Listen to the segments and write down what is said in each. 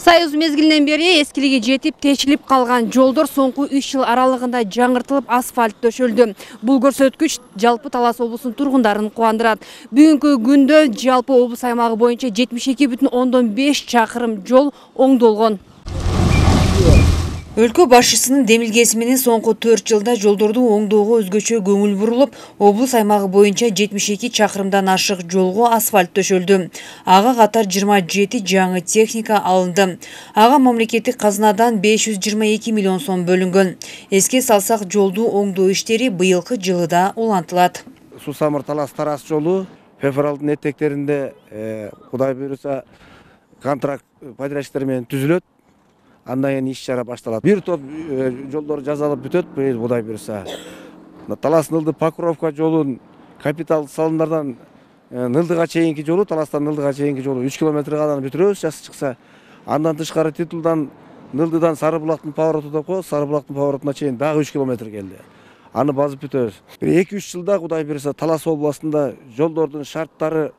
Союз мезгилинен бери эскилиги жетип, тешилип калган жолдор соңку 3 жыл аралыгында жаңыртылып, асфальт төшөлдү. Бул көрсөткүч жалпы Талас облусунун тургундарын кубандырат. Бүгүнкү күндө жалпы облус аймагы боюнча 72,5 чакырым жол оңдолгон. Өлкө башчысынын демилгеси менен соңку 4 жылда жолдорду оңдоого өзгөчө көңүл бурулуп, облус аймагы боюнча 72 чакырымдан ашык жолго асфальт төшөлдү. Ага катар 27 жаңы техника алынды. Ага мамлекеттик казынадан 522 миллион сом бөлүнгөн. Эске салсак, жолду оңдоо иштери быйылкы жылыда улантылат. Сусамыр Талас Тарас жолу февралдын этектеринде Кудай буйруса контракт подрядчиктер менен түзүлөт. Андан кийин иш-чара башталат. Бир топ жолдор жазалып бүтөт, Кудай буйруса. Талас Нылды Покровка жолун капитал салымдардан Нылдыга чейинки жолу, Таластан Нылдыга чейинки жолу 3 километр калган бүтүрөбүз, жасы чыкса. Андан тышкары Титулдан Нылдыдан Сарыбулактын повороту деп коебуз, Сарыбулактын поворотуна чейин дагы 3 километр келди. Аны базып бүтөбүз. 2-3 жылда Кудай буйруса Талас областында жолдордун шарттары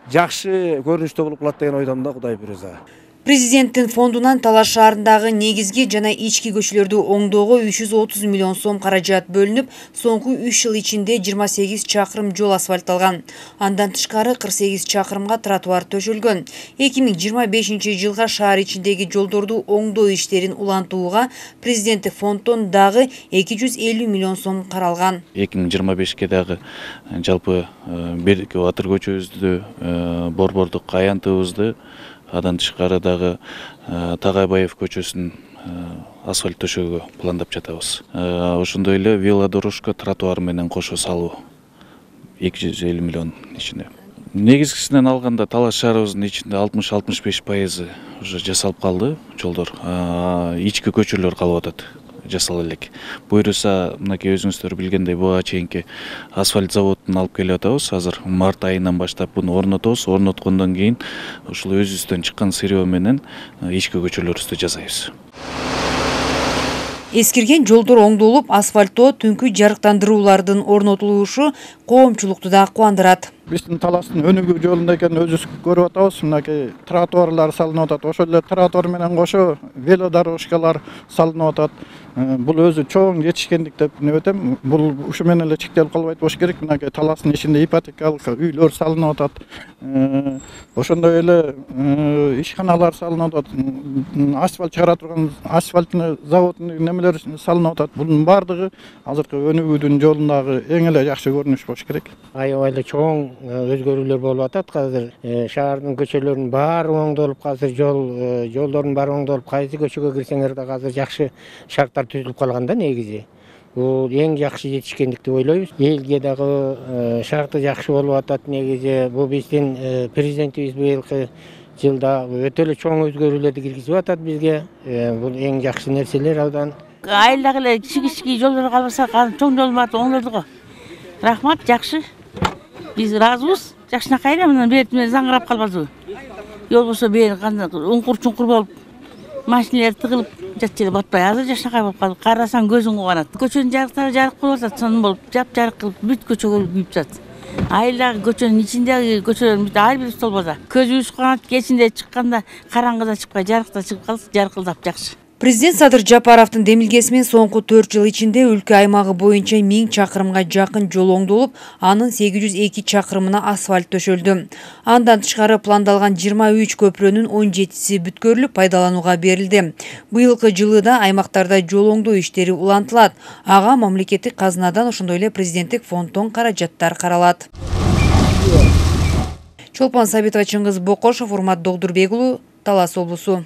жакшы көрүнүштө болуп калат деген ойдомун да, Кудай буйруса. Президенттин фондунан Талас шаарындагы негизги жана ички көчөлөрдү оңдоого 330 миллион сом каражат бөлүнүп, соңку 3 жыл ичинде 28 чакырым жол асфальтталган. Андан тышкары 48 чакырымга тротуар төшөлгөн. 2025 жылга шаар ичиндеги жолдорду оңдоо иштерин улантууга президенттик фонддон дагы 250 миллион сом каралган. 2025-ке дагы жалпы Бердик Батыр көчөбүздү, Борбордук аянтыбызды, адан тышкары дагы Тагайбаев көчөсүн асфальт төшөөгө пландап жатабыз. Ошондой эле велодорожка, тротуар менен кошо салуу 250 миллион ичинде. Негизгисинен алганда Талас шаарыбыздын ичинде 60-65% уже жасалып калды жолдор. Ички көчөлөр калып атат. Жасала элек. Буйруса, мынакей өзүңүздөр билгендей, буга чейинки асфальт заводун алып келип атабыз. Азыр март айынан баштап буну орнотобуз. Орноткондон кийин ушул өзүбүздөн чыккан сырье менен ички көчөлөрүбүздү жасайбыз. Эскирген жолдор оңдолуп, асфальттоо, түнкү жарыктандыруулардын орнотулушу коомчулукту да кубандырат. Биздин Таластын өнүгүү жолунда экен өзүбүз көрүп атабыз. Мынакей тротуарлар салынып атат. Ошол эле тротуар менен кошо велодорожкалар салынып атат. Бул өзү чоң жетишкендик деп небетем. Бул ушу менен эле чектелип калбайт болуш керек. Мынакей Таластын ичинде ипотекалык үйлөр салынып атат. Ошондой эле ишканалар салынып атат. Асфальт чыгара турган асфальтный заводдун немелер салынып атат. Бунун бардыгы азыркы өнүгүүдүн жолундагы эң эле жакшы көрүнүш болуш керек. Аябай эле чоң өзгөрүүлөр болуп атат. Азыр шаардын көчөлөрүнүн баары оңдолуп, азыр жолдордун баары оңдолуп, кайсы көчөгө кирсеңер да азыр жакшы шарттар түзүлүп калган да негизи. Бул эң жакшы жетишкендик деп ойлойбуз. Элге дагы шарты жакшы болуп атат негизи. Бул биздин президентибиз быйылкы жылда өтө эле чоң өзгөрүүлөрдү киргизип атат бизге. Бул эң жакшы нерселер абдан. Айылдагы эле кичи жолдор калбаса, чоң жолдорду оңдолду го. Рахмат, жакшы. Биз ыраазыбыз. Жакшынакай эле мына бертиме заңырап калбазбы. Жол болсо бери кандай уңкур-чуңкур болуп, машиналар тыгылып жатчу эле батпай. Азыр жакшынакай болуп калды. Карасаң көзүң кубанат. Көчөнүн жарыктары жарык болуп атат, сонун болуп, жап-жарык кылып бүт көчөгө күйүп жатат. Айылдагы көчөнүн ичиндеги көчөлөр бүт ар бир столбоза. Көзүбүз кубанат, кечинде чыкканда караңгыда чыкпай, жарыкта чыгып калса, жаркылдап жакшы. Президент Садыр Жапаровдун демилгеси менен соңку 4 жыл ичинде өлкө аймагы боюнча 1000 чакырымга жакын жол оңдолуп, анын 802 чакырымына асфальт төшөлдү. Андан тышкары пландалган 23 көпүрөнүн 17си бүткөрүлүп, пайдаланууга берилди. Быйылкы жылы да аймактарда жол оңдоо иштери улантылат. Ага мамлекеттик казынадан, ошондой эле президенттик фонддон каражаттар каралат. Чолпон Сабитова, Чыңгыз Бокошов, Урмат Догдурбек уулу, Талас облусу.